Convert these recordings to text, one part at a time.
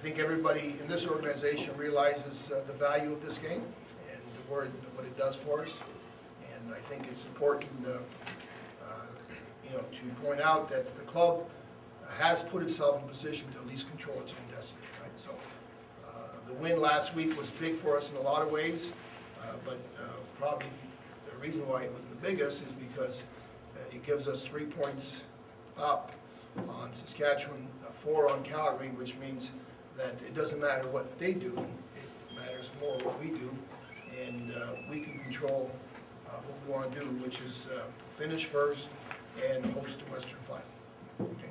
think everybody in this organization realizes the value of this game and what it does for us. And I think it's important, to point out that the club has put itself in position to at least control its own destiny, right? So the win last week was big for us in a lot of ways, but probably the reason why it was the biggest is because it gives us 3 points up on Saskatchewan, 4 on Calgary, which means that it doesn't matter what they do, it matters more what we do, and we can control what we want to do, which is finish first and host the Western Final. Okay.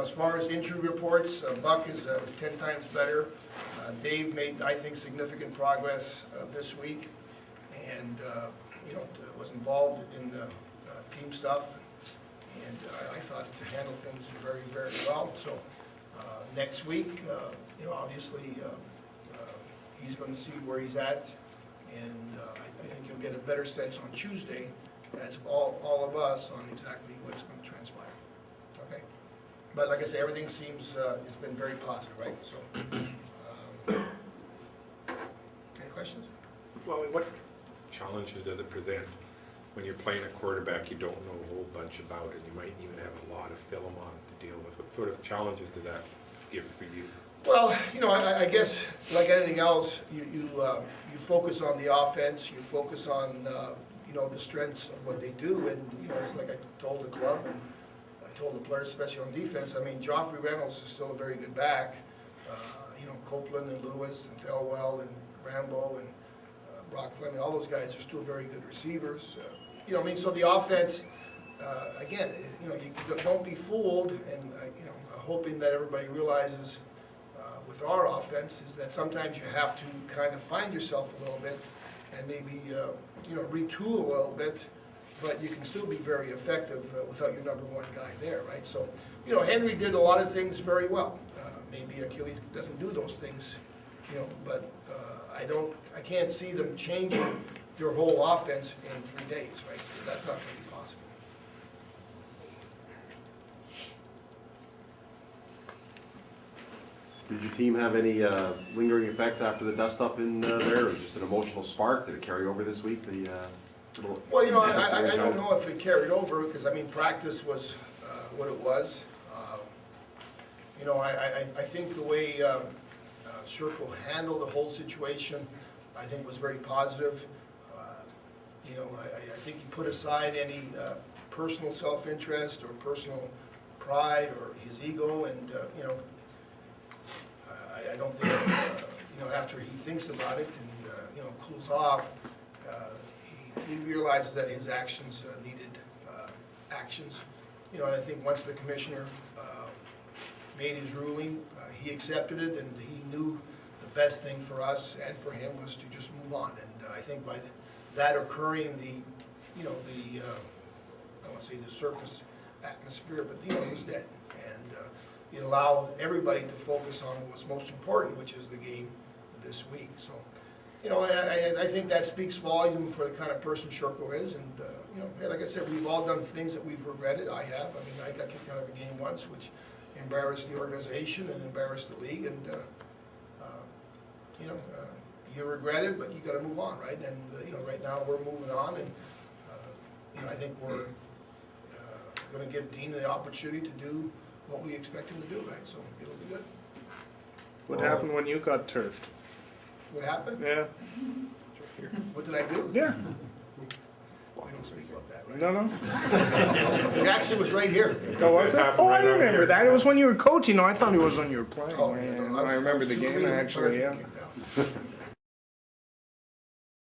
As far as injury reports, Buck is 10 times better. Dave made, I think, significant progress this week, and was involved in the team stuff, and I thought to handle things very, very well. So next week, obviously, he's going to see where he's at, and I think you'll get a better sense on Tuesday, as all of us, on exactly what's going to transpire. Okay, but like I say, everything seems has been very positive, right? So, any questions? Well, what challenges does it present when you're playing a quarterback you don't know a whole bunch about, and you might even have a lot of film on to deal with? What sort of challenges does that give for you? Well, I guess like anything else, you focus on the offense, you focus on the strengths of what they do, and it's like I told the club and I told the players, especially on defense. I mean, Joffrey Reynolds is still a very good back. Copeland and Lewis and Thelwell and Rambo and Brock Fleming, all those guys are still very good receivers. So the offense, again, you don't be fooled, and hoping that everybody realizes with our offense is that sometimes you have to kind of find yourself a little bit and maybe retool a little bit, but you can still be very effective without your number one guy there, right? So, Henry did a lot of things very well. Maybe Achilles doesn't do those things, but I can't see them changing your whole offense in 3 days, right? That's not going to be possible. Did your team have any lingering effects after the dust-up in there, or just an emotional spark? Did it carry over this week? Well, I don't know if it carried over, because, practice was what it was. I think the way Circle handled the whole situation, I think was very positive. I think he put aside any personal self-interest or personal pride or his ego, and I don't think after he thinks about it and cools off, he realizes that his actions needed actions. And I think once the commissioner made his ruling, he accepted it, and he knew the best thing for us and for him was to just move on. And I think by that occurring, I don't want to say the circus atmosphere, but it was dead, and it allowed everybody to focus on what's most important, which is the game this week. So, I think that speaks volume for the kind of person Sherko is, and hey, like I said, we've all done things that we've regretted. I have. I got kicked out of a game once, which embarrassed the organization and embarrassed the league, and you regret it, but you got to move on, right? And right now we're moving on, and I think we're going to give Dean the opportunity to do what we expect him to do, right? So it'll be good. What happened when you got turfed? What happened? Yeah. What did I do? Yeah. We don't speak about that, right? No. The accident was right here. Oh, was it? Oh, I remember that. It was when you were coaching. No, I thought it was when you were playing. Oh, yeah, no, I remember the game, actually, yeah.